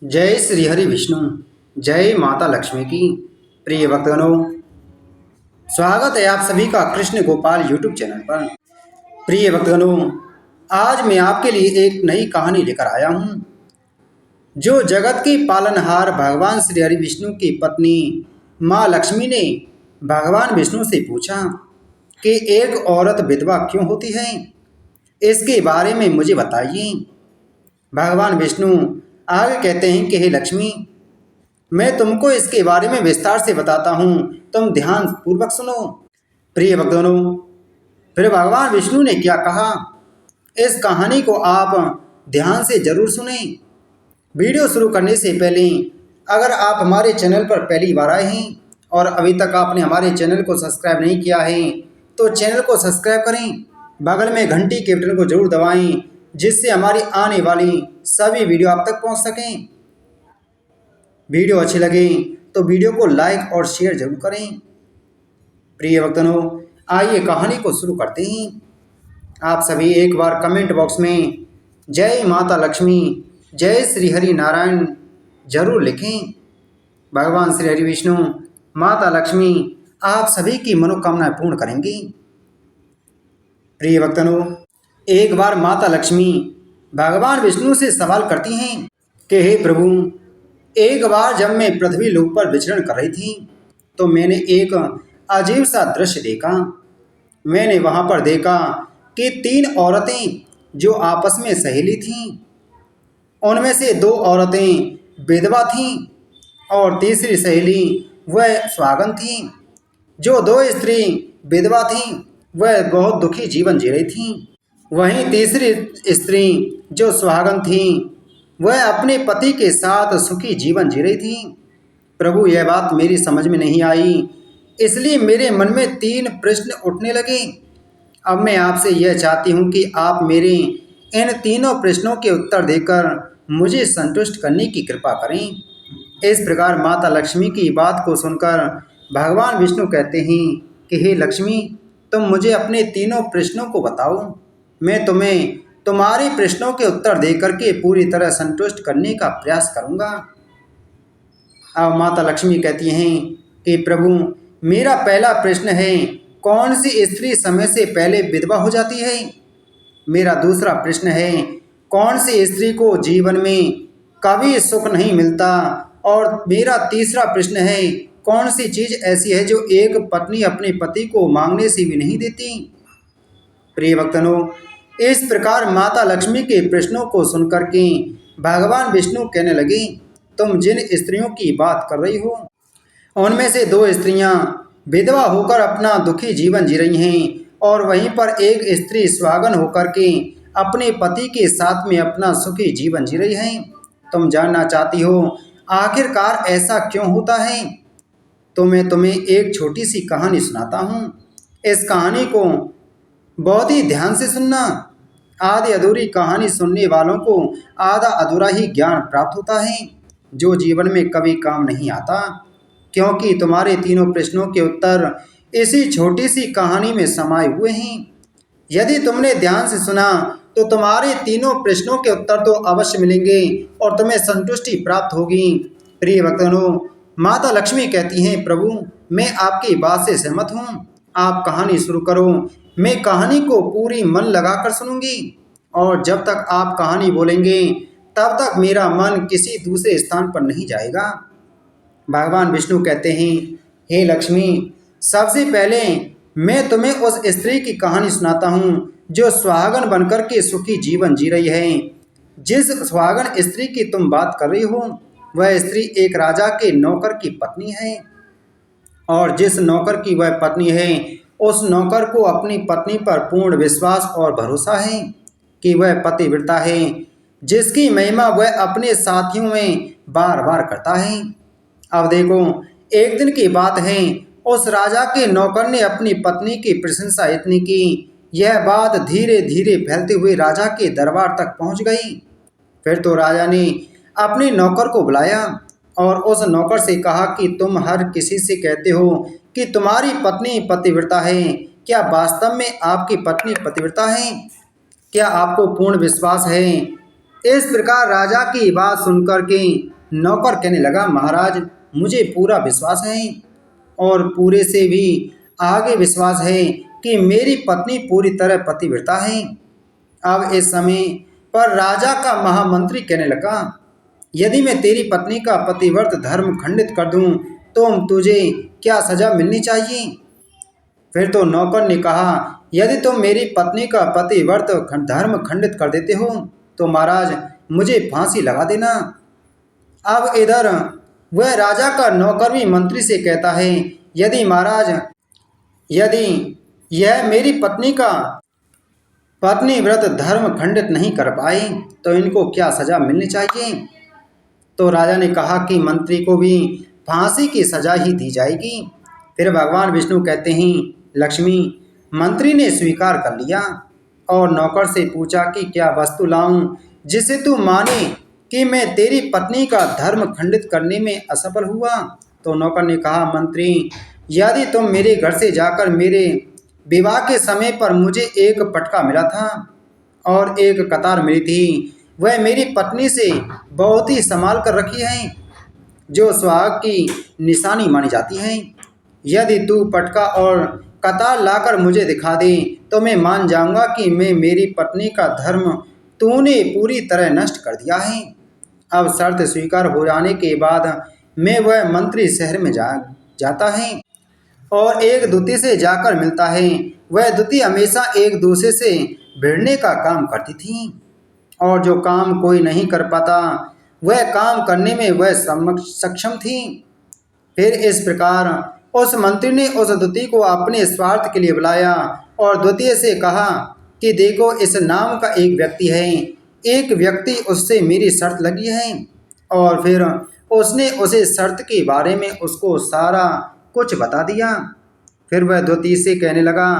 जय श्री हरि विष्णु। जय माता लक्ष्मी की। प्रिय भक्तगणों, स्वागत है आप सभी का कृष्ण गोपाल यूट्यूब चैनल पर। प्रिय भक्तगणों, आज मैं आपके लिए एक नई कहानी लेकर आया हूँ। जो जगत के पालनहार भगवान श्री हरि विष्णु की पत्नी माँ लक्ष्मी ने भगवान विष्णु से पूछा कि एक औरत विधवा क्यों होती है, इसके बारे में मुझे बताइए। भगवान विष्णु आगे कहते हैं कि हे लक्ष्मी, मैं तुमको इसके बारे में विस्तार से बताता हूँ, तुम ध्यान पूर्वक सुनो। प्रिय भक्तों, फिर भगवान विष्णु ने क्या कहा, इस कहानी को आप ध्यान से जरूर सुने। वीडियो शुरू करने से पहले अगर आप हमारे चैनल पर पहली बार आए हैं और अभी तक आपने हमारे चैनल को सब्सक्राइब नहीं किया है तो चैनल को सब्सक्राइब करें, बगल में घंटी के बटन को जरूर दबाएं, जिससे हमारी आने वाली सभी वीडियो आप तक पहुंच सकें। वीडियो अच्छी लगे तो वीडियो को लाइक और शेयर जरूर करें। प्रिय भक्तों, आइए कहानी को शुरू करते हैं। आप सभी एक बार कमेंट बॉक्स में जय माता लक्ष्मी, जय श्री हरि नारायण जरूर लिखें। भगवान श्री हरि विष्णु, माता लक्ष्मी आप सभी की मनोकामनाएं पूर्ण करेंगी। प्रिय भक्तों, एक बार माता लक्ष्मी भगवान विष्णु से सवाल करती हैं कि हे प्रभु, एक बार जब मैं पृथ्वी लोक पर विचरण कर रही थी तो मैंने एक अजीब सा दृश्य देखा। मैंने वहां पर देखा कि तीन औरतें जो आपस में सहेली थीं, उनमें से दो औरतें विधवा थीं और तीसरी सहेली वह सुहागन थी। जो दो स्त्री विधवा थीं वह बहुत दुखी जीवन जी रही थीं। वहीं तीसरी स्त्री जो सुहागन थी वह अपने पति के साथ सुखी जीवन जी रही थी। प्रभु, यह बात मेरी समझ में नहीं आई, इसलिए मेरे मन में तीन प्रश्न उठने लगे। अब मैं आपसे यह चाहती हूँ कि आप मेरे इन तीनों प्रश्नों के उत्तर देकर मुझे संतुष्ट करने की कृपा करें। इस प्रकार माता लक्ष्मी की बात को सुनकर भगवान विष्णु कहते हैं कि हे लक्ष्मी, तुम मुझे अपने तीनों प्रश्नों को बताओ, मैं तुम्हें तुम्हारे प्रश्नों के उत्तर देकर के पूरी तरह संतुष्ट करने का प्रयास करूंगा। अब माता लक्ष्मी कहती हैं कि प्रभु, मेरा पहला प्रश्न है, कौन सी स्त्री समय से पहले विधवा हो जाती है? मेरा दूसरा प्रश्न है, कौन सी स्त्री को जीवन में कभी सुख नहीं मिलता? और मेरा तीसरा प्रश्न है, कौन सी चीज ऐसी है जो एक पत्नी अपने पति को मांगने से भी नहीं देती? प्रिय भक्तों, इस प्रकार माता लक्ष्मी के प्रश्नों को सुनकर के भगवान विष्णु कहने लगे, तुम जिन स्त्रियों की बात कर रही हो उनमें से दो स्त्रियां विधवा होकर अपना दुखी जीवन जी रही हैं और वहीं पर एक स्त्री सुहागन होकर के अपने पति के साथ में अपना सुखी जीवन जी रही है। तुम जानना चाहती हो आखिरकार ऐसा क्यों होता है? तो मैं तुम्हें एक छोटी सी कहानी सुनाता हूँ। इस कहानी को बहुत ही ध्यान से सुनना। आधी अधूरी कहानी सुनने वालों को आधा अधूरा ही ज्ञान प्राप्त होता है, जो जीवन में कभी काम नहीं आता, क्योंकि तुम्हारे तीनों प्रश्नों के उत्तर इसी छोटी सी कहानी में समाये हुए हैं। यदि तुमने ध्यान से सुना तो तुम्हारे तीनों प्रश्नों के उत्तर तो अवश्य मिलेंगे और तुम्हें संतुष्टि प्राप्त होगी। प्रिय भक्तों, माता लक्ष्मी कहती हैं, प्रभु, मैं आपकी बात से सहमत हूँ, आप कहानी शुरू करो। मैं कहानी को पूरी मन लगाकर सुनूंगी और जब तक आप कहानी बोलेंगे तब तक मेरा मन किसी दूसरे स्थान पर नहीं जाएगा। भगवान विष्णु कहते हैं, हे लक्ष्मी, सबसे पहले मैं तुम्हें उस स्त्री की कहानी सुनाता हूँ जो सुहागन बनकर के सुखी जीवन जी रही है। जिस सुहागन स्त्री की तुम बात कर रही हो वह स्त्री एक राजा के नौकर की पत्नी है और जिस नौकर की वह पत्नी है उस नौकर को अपनी पत्नी पर पूर्ण विश्वास और भरोसा है कि वह पतिव्रता है, जिसकी महिमा वह अपने साथियों में बार बार करता है। अब देखो, एक दिन की बात है, उस राजा के नौकर ने अपनी पत्नी की प्रशंसा इतनी की, यह बात धीरे धीरे फैलते हुए राजा के दरबार तक पहुंच गई। फिर तो राजा ने अपने नौकर को बुलाया और उस नौकर से कहा कि तुम हर किसी से कहते हो कि तुम्हारी पत्नी पतिव्रता है, क्या वास्तव में आपकी पत्नी पतिव्रता है? क्या आपको पूर्ण विश्वास है इस प्रकार राजा की बात सुनकर के नौकर कहने लगा, महाराज मुझे पूरा विश्वास है और पूरे से भी आगे विश्वास है कि मेरी पत्नी पूरी तरह पतिव्रता है। अब इस समय पर राजा का महामंत्री कहने लगा, यदि मैं तेरी पत्नी का पतिव्रत धर्म खंडित कर दूं तो तुझे क्या सजा मिलनी चाहिए? फिर तो नौकर ने कहा, यदि तुम मेरी पत्नी का पतिव्रत धर्म खंडित कर देते हो तो महाराज मुझे फांसी लगा देना। अब इधर वह राजा का नौकर भी मंत्री से कहता है, यदि महाराज यदि यह मेरी पत्नी का पत्नी व्रत धर्म खंडित नहीं कर पाए तो इनको क्या सजा मिलनी चाहिए? तो राजा ने कहा कि मंत्री को भी फांसी की सजा ही दी जाएगी। फिर भगवान विष्णु कहते हैं, लक्ष्मी मंत्री ने स्वीकार कर लिया और नौकर से पूछा कि क्या वस्तु लाऊं जिसे तू माने कि मैं तेरी पत्नी का धर्म खंडित करने में असफल हुआ? तो नौकर ने कहा, मंत्री यदि तुम मेरे घर से जाकर मेरे विवाह के समय पर मुझे एक पटका मिला था और एक कतार मिली थी, वह मेरी पत्नी से बहुत ही संभाल कर रखी है, जो सुहाग की निशानी मानी जाती है। यदि तू पटका और कतार लाकर मुझे दिखा दे तो मैं मान जाऊंगा कि मैं मेरी पत्नी का धर्म तूने पूरी तरह नष्ट कर दिया है। अब शर्त स्वीकार हो जाने के बाद मैं वह मंत्री शहर में जाता है और एक दूती से जाकर मिलता है। वह दूती हमेशा एक दूसरे से भिड़ने का काम करती थी और जो काम कोई नहीं कर पाता वह काम करने में वह सक्षम थी। फिर इस प्रकार उस मंत्री ने उस दूती को अपने स्वार्थ के लिए बुलाया और द्वितीय से कहा कि देखो, इस नाम का एक व्यक्ति है, एक व्यक्ति उससे मेरी शर्त लगी है। और फिर उसने उसे शर्त के बारे में उसको सारा कुछ बता दिया। फिर वह द्वितीय से कहने लगा,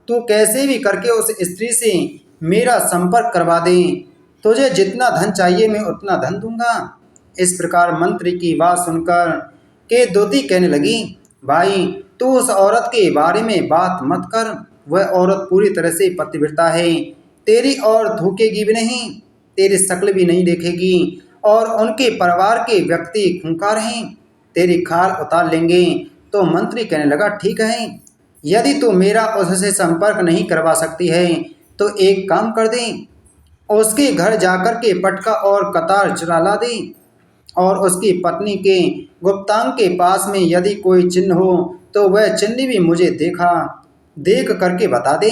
तू कैसे भी करके उस स्त्री से मेरा संपर्क करवा दे, तुझे जितना धन चाहिए मैं उतना धन दूंगा। इस प्रकार मंत्री की बात सुनकर के द्वितीय कहने लगी, भाई तू उस औरत के बारे में बात मत कर, वह औरत पूरी तरह से पतिव्रता है, तेरी और धोखेगी भी नहीं, तेरी शक्ल भी नहीं देखेगी और उनके परिवार के व्यक्ति खूंखार हैं, तेरी खाल उतार लेंगे। तो मंत्री कहने लगा, ठीक है, यदि तू मेरा उससे संपर्क नहीं करवा सकती है तो एक काम कर दे, उसके घर जाकर के पटका और कतार चुरा ला दे और उसकी पत्नी के गुप्तांग के पास में यदि कोई चिन्ह हो तो वह चिन्ह भी मुझे देख करके बता दे,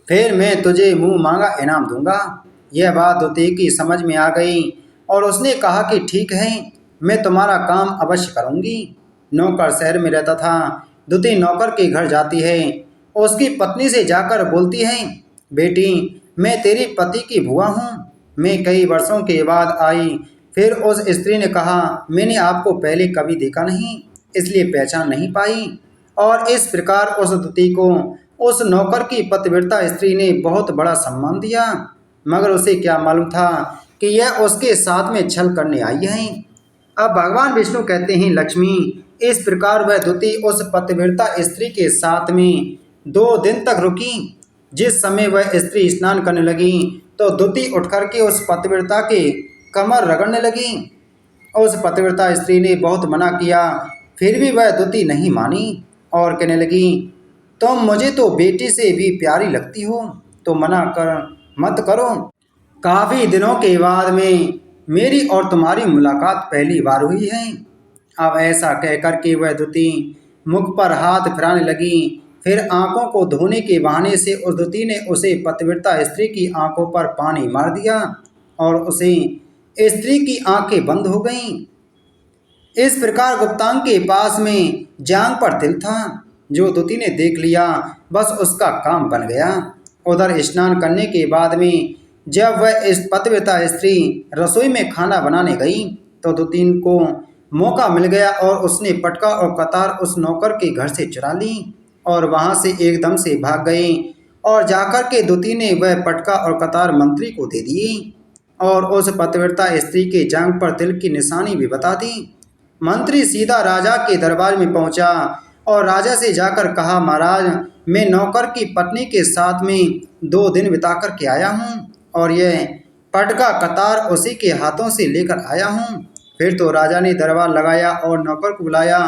फिर मैं तुझे मुंह मांगा इनाम दूंगा। यह बात द्वितीय की समझ में आ गई और उसने कहा कि ठीक है, मैं तुम्हारा काम अवश्य करूंगी। नौकर शहर में रहता था। द्वितीय नौकर के घर जाती है, उसकी पत्नी से जाकर बोलती है, बेटी मैं तेरी पति की बुआ हूँ, मैं कई वर्षों के बाद आई। फिर उस स्त्री ने कहा, मैंने आपको पहले कभी देखा नहीं इसलिए पहचान नहीं पाई। और इस प्रकार उस द्वितीय को उस नौकर की पतिव्रता स्त्री ने बहुत बड़ा सम्मान दिया, मगर उसे क्या मालूम था कि यह उसके साथ में छल करने आई है। अब भगवान विष्णु कहते हैं, लक्ष्मी इस प्रकार वह द्वितीय उस पतिव्रता स्त्री के साथ में 2 दिन तक रुकी। जिस समय वह स्त्री स्नान करने लगी तो द्वितीय उठ करके उस पतिव्रता के कमर रगड़ने लगी। उस पतिव्रता स्त्री ने बहुत मना किया, फिर भी वह द्वितीय नहीं मानी और कहने लगी, तुम मुझे तो बेटी से भी प्यारी लगती हो, तो मना कर मत करो। काफ़ी दिनों के बाद में मेरी और तुम्हारी मुलाकात पहली बार हुई है। अब ऐसा कहकर के वह द्वितीय मुख पर हाथ फिराने लगी। फिर आंखों को धोने के बहाने से उस द्वितीय ने उसे पतिव्रता स्त्री की आंखों पर पानी मार दिया और उसे स्त्री की आंखें बंद हो गईं। इस प्रकार गुप्तांग के पास में जांग पर तिल था, जो द्वितीय ने देख लिया, बस उसका काम बन गया। उधर स्नान करने के बाद में जब वह इस पतिव्रता स्त्री रसोई में खाना बनाने गई तो द्वितीय को मौका मिल गया और उसने पटका और कतार उस नौकर के घर से चुरा ली और वहां से एकदम से भाग गई और जाकर के द्वितीय ने वह पटका और कतार मंत्री को दे दी और उस पतिव्रता स्त्री के जांघ पर तिल की निशानी भी बता दी। मंत्री सीधा राजा के दरबार में पहुंचा और राजा से जाकर कहा, महाराज मैं नौकर की पत्नी के साथ में 2 दिन बिता कर के आया हूँ और यह पटका कतार उसी के हाथों से लेकर आया हूँ। फिर तो राजा ने दरबार लगाया और नौकर को बुलाया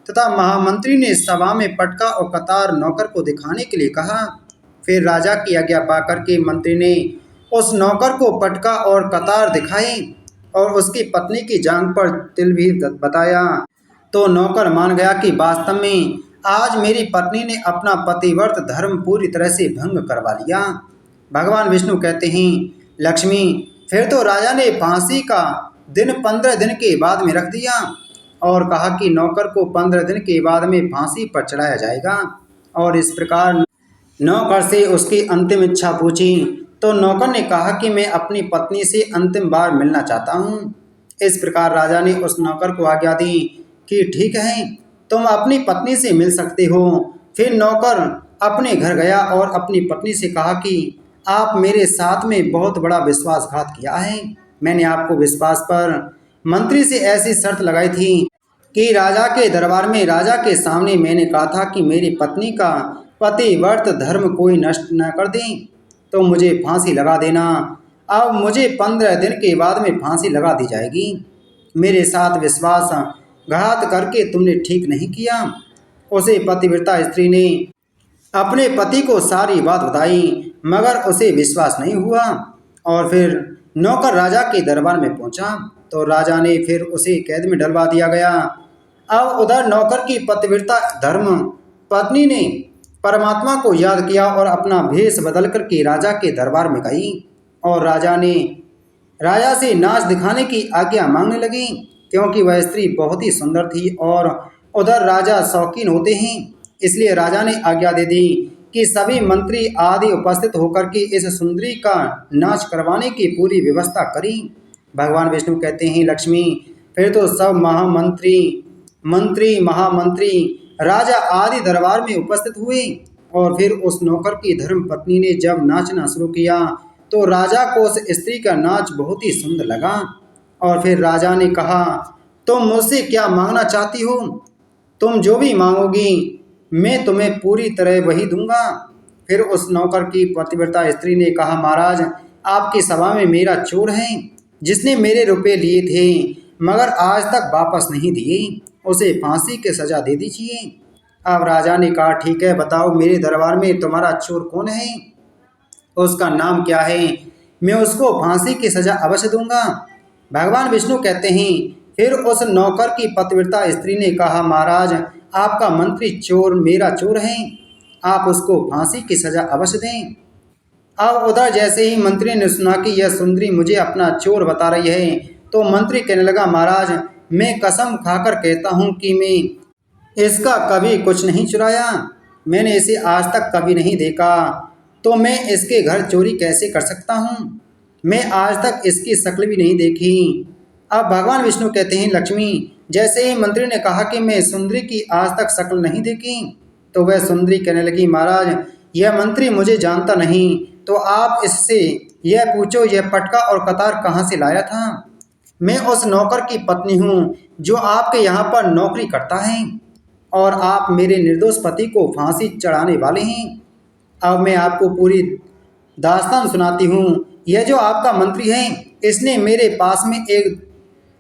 तथा महामंत्री ने सभा में पटका और कतार नौकर को दिखाने के लिए कहा। फिर राजा की आज्ञा पाकर के मंत्री ने उस नौकर को पटका और कतार दिखाई और उसकी पत्नी की जांघ पर तिल भी बताया। तो नौकर मान गया कि वास्तव में आज मेरी पत्नी ने अपना पतिव्रत धर्म पूरी तरह से भंग करवा लिया। भगवान विष्णु कहते हैं, लक्ष्मी, फिर तो राजा ने फांसी का दिन 15 दिन के बाद में रख दिया और कहा कि नौकर को 15 दिन के बाद में फांसी पर चढ़ाया जाएगा। और इस प्रकार नौकर से उसकी अंतिम इच्छा पूछी तो नौकर ने कहा कि मैं अपनी पत्नी से अंतिम बार मिलना चाहता हूँ। इस प्रकार राजा ने उस नौकर को आज्ञा दी कि ठीक है, तुम अपनी पत्नी से मिल सकते हो। फिर नौकर अपने घर गया और अपनी पत्नी से कहा कि आप मेरे साथ में बहुत बड़ा विश्वासघात किया है। मैंने आपको विश्वास पर मंत्री से ऐसी शर्त लगाई थी कि राजा के दरबार में राजा के सामने मैंने कहा था कि मेरी पत्नी का पतिव्रत धर्म कोई नष्ट न कर दे तो मुझे फांसी लगा देना। अब मुझे 15 दिन के बाद में फांसी लगा दी जाएगी। मेरे साथ विश्वासघात करके तुमने ठीक नहीं किया। उसे पतिव्रता स्त्री ने अपने पति को सारी बात बताई मगर उसे विश्वास नहीं हुआ। और फिर नौकर राजा के दरबार में पहुंचा तो राजा ने फिर उसे कैद में डलवा दिया गया। अब उधर नौकर की पतिव्रता धर्म पत्नी ने परमात्मा को याद किया और अपना भेष बदल कर के राजा के दरबार में गई और राजा से नाच दिखाने की आज्ञा मांगने लगी क्योंकि वह स्त्री बहुत ही सुंदर थी और उधर राजा शौकीन होते हैं। इसलिए राजा ने आज्ञा दे दी कि सभी मंत्री आदि उपस्थित होकर के इस सुंदरी का नाच करवाने की पूरी व्यवस्था करी। भगवान विष्णु कहते हैं, लक्ष्मी, फिर तो सब महामंत्री राजा आदि दरबार में उपस्थित हुए और फिर उस नौकर की धर्म पत्नी ने जब नाचना शुरू किया तो राजा को उस स्त्री का नाच बहुत ही सुंदर लगा। और फिर राजा ने कहा, तुम मुझसे क्या मांगना चाहती हो? तुम जो भी मांगोगी मैं तुम्हें पूरी तरह वही दूंगा। फिर उस नौकर की पतिव्रता स्त्री ने कहा, महाराज, आपकी सभा में मेरा चोर है जिसने मेरे रुपए लिए थे मगर आज तक वापस नहीं दिए, उसे फांसी की सजा दे दीजिए। अब राजा ने कहा, ठीक है, बताओ मेरे दरबार में तुम्हारा चोर कौन है, उसका नाम क्या है, मैं उसको फांसी की सजा अवश्य दूंगा। भगवान विष्णु कहते हैं, फिर उस नौकर की पतिव्रता स्त्री ने कहा, महाराज, आपका मंत्री चोर मेरा चोर है, आप उसको फांसी की सजा अवश्य दें। अब उधर जैसे ही मंत्री ने सुना कि यह सुंदरी मुझे अपना चोर बता रही है तो मंत्री कहने लगा, महाराज, मैं कसम खाकर कहता हूँ कि मैं इसका कभी कुछ नहीं चुराया, मैंने इसे आज तक कभी नहीं देखा, तो मैं इसके घर चोरी कैसे कर सकता हूँ? मैं आज तक इसकी शक्ल भी नहीं देखी। अब भगवान विष्णु कहते हैं, लक्ष्मी, जैसे ही मंत्री ने कहा कि मैं सुंदरी की आज तक शक्ल नहीं देखी तो वह सुंदरी कहने लगी, महाराज, यह मंत्री मुझे जानता नहीं, तो आप इससे यह पूछो यह पटका और कतार कहाँ से लाया था। मैं उस नौकर की पत्नी हूँ जो आपके यहाँ पर नौकरी करता है और आप मेरे निर्दोष पति को फांसी चढ़ाने वाले हैं। अब मैं आपको पूरी दास्तान सुनाती हूँ। यह जो आपका मंत्री है इसने मेरे पास में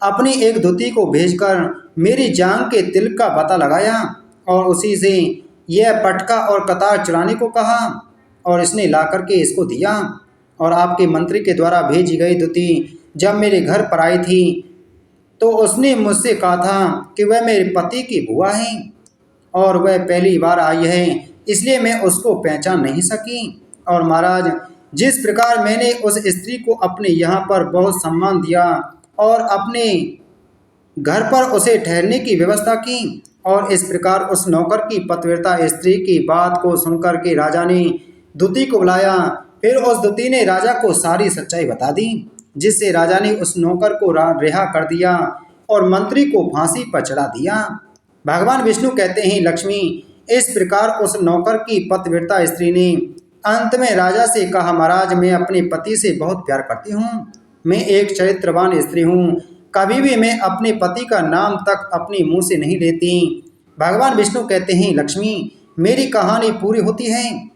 अपनी एक धोती को भेजकर मेरी जांघ के तिल का पता लगाया और उसी से यह पटका और कतार चुराने को कहा और इसने ला करके इसको दिया। और आपके मंत्री के द्वारा भेजी गई धोती जब मेरे घर पर आई थी तो उसने मुझसे कहा था कि वह मेरे पति की बुआ है और वह पहली बार आई है, इसलिए मैं उसको पहचान नहीं सकी। और महाराज, जिस प्रकार मैंने उस स्त्री को अपने यहाँ पर बहुत सम्मान दिया और अपने घर पर उसे ठहरने की व्यवस्था की और इस प्रकार उस नौकर की पतिव्रता स्त्री की बात को सुनकर के राजा ने दूती को बुलाया। फिर उस दूती ने राजा को सारी सच्चाई बता दी, जिससे राजा ने उस नौकर को रिहा कर दिया और मंत्री को फांसी पर चढ़ा दिया। भगवान विष्णु कहते हैं, लक्ष्मी, इस प्रकार उस नौकर की पतिव्रता स्त्री ने अंत में राजा से कहा, महाराज, मैं अपने पति से बहुत प्यार करती हूँ, मैं एक चरित्रवान स्त्री हूँ, कभी भी मैं अपने पति का नाम तक अपने मुंह से नहीं लेती। भगवान विष्णु कहते हैं, लक्ष्मी, मेरी कहानी पूरी होती है,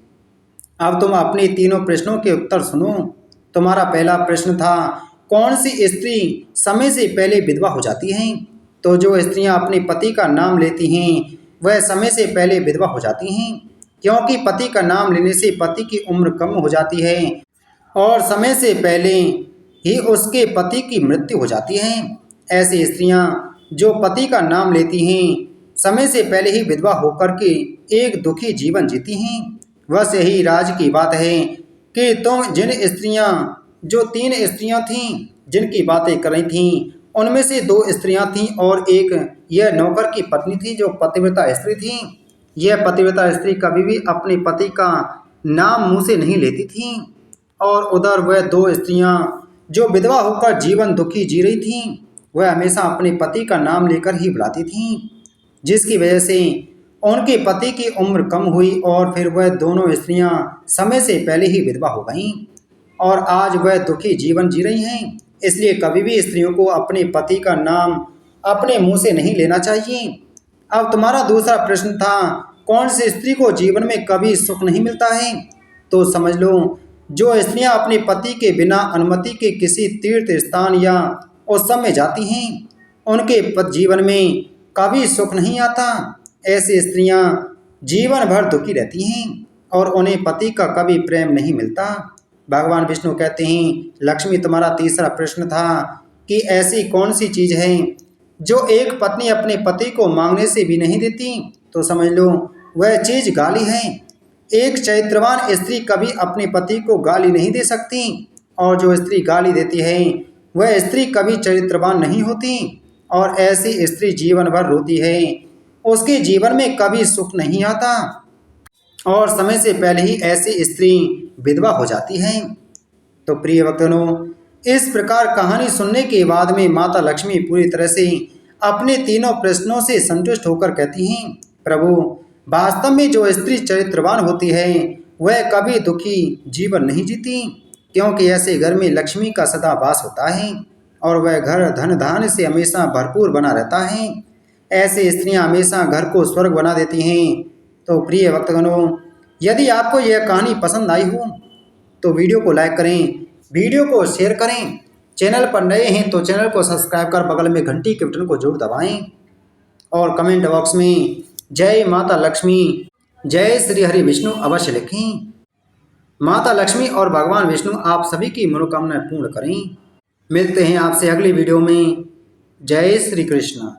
अब तुम अपने तीनों प्रश्नों के उत्तर सुनो। तुम्हारा पहला प्रश्न था कौन सी स्त्री समय से पहले विधवा हो जाती हैं। तो जो स्त्रियां अपने पति का नाम लेती हैं वह समय से पहले विधवा हो जाती हैं, क्योंकि पति का नाम लेने से पति की उम्र कम हो जाती है और समय से पहले ही उसके पति की मृत्यु हो जाती है। ऐसी स्त्रियां जो पति का नाम लेती हैं समय से पहले ही विधवा होकर के एक दुखी जीवन जीती हैं। बस यही राज की बात है कि तुम जिन स्त्रियां जो 3 स्त्रियां थीं जिनकी बातें कर रही थीं, उनमें से 2 स्त्रियां थीं और एक यह नौकर की पत्नी थी जो पतिव्रता स्त्री थी। यह पतिव्रता स्त्री कभी भी अपने पति का नाम मुंह से नहीं लेती थी और उधर वह 2 स्त्रियां जो विधवा होकर जीवन दुखी जी रही थीं वह हमेशा अपने पति का नाम लेकर ही बुलाती थीं, जिसकी वजह से उनके पति की उम्र कम हुई और फिर वह दोनों स्त्रियां समय से पहले ही विधवा हो गईं और आज वह दुखी जीवन जी रही हैं। इसलिए कभी भी स्त्रियों को अपने पति का नाम अपने मुंह से नहीं लेना चाहिए। अब तुम्हारा दूसरा प्रश्न था कौन सी स्त्री को जीवन में कभी सुख नहीं मिलता है। तो समझ लो जो स्त्रियां अपने पति के बिना अनुमति के किसी तीर्थ स्थान या उत्सव में जाती हैं उनके जीवन में कभी सुख नहीं आता। ऐसी स्त्रियां जीवन भर दुखी रहती हैं और उन्हें पति का कभी प्रेम नहीं मिलता। भगवान विष्णु कहते हैं लक्ष्मी तुम्हारा तीसरा प्रश्न था कि ऐसी कौन सी चीज़ है जो एक पत्नी अपने पति को मांगने से भी नहीं देती। तो समझ लो वह चीज़ गाली है। एक चरित्रवान स्त्री कभी अपने पति को गाली नहीं दे सकती और जो स्त्री गाली देती है वह स्त्री कभी चरित्रवान नहीं होती और ऐसी स्त्री जीवन भर रोती है, उसके जीवन में कभी सुख नहीं आता और समय से पहले ही ऐसी स्त्री विधवा हो जाती है। तो प्रिय भक्तों, इस प्रकार कहानी सुनने के बाद में माता लक्ष्मी पूरी तरह से अपने तीनों प्रश्नों से संतुष्ट होकर कहती हैं प्रभु वास्तव में जो स्त्री चरित्रवान होती है वह कभी दुखी जीवन नहीं जीती, क्योंकि ऐसे घर में लक्ष्मी का सदा वास होता है और वह घर धन धान्य से हमेशा भरपूर बना रहता है। ऐसे स्त्रियां हमेशा घर को स्वर्ग बना देती हैं। तो प्रिय भक्तगणों, यदि आपको यह कहानी पसंद आई हो तो वीडियो को लाइक करें, वीडियो को शेयर करें। चैनल पर नए हैं तो चैनल को सब्सक्राइब कर बगल में घंटी के बटन को जरूर दबाएं और कमेंट बॉक्स में जय माता लक्ष्मी जय श्री हरि विष्णु अवश्य लिखें। माता लक्ष्मी और भगवान विष्णु आप सभी की मनोकामनाएं पूर्ण करें। मिलते हैं आपसे अगली वीडियो में। जय श्री कृष्ण।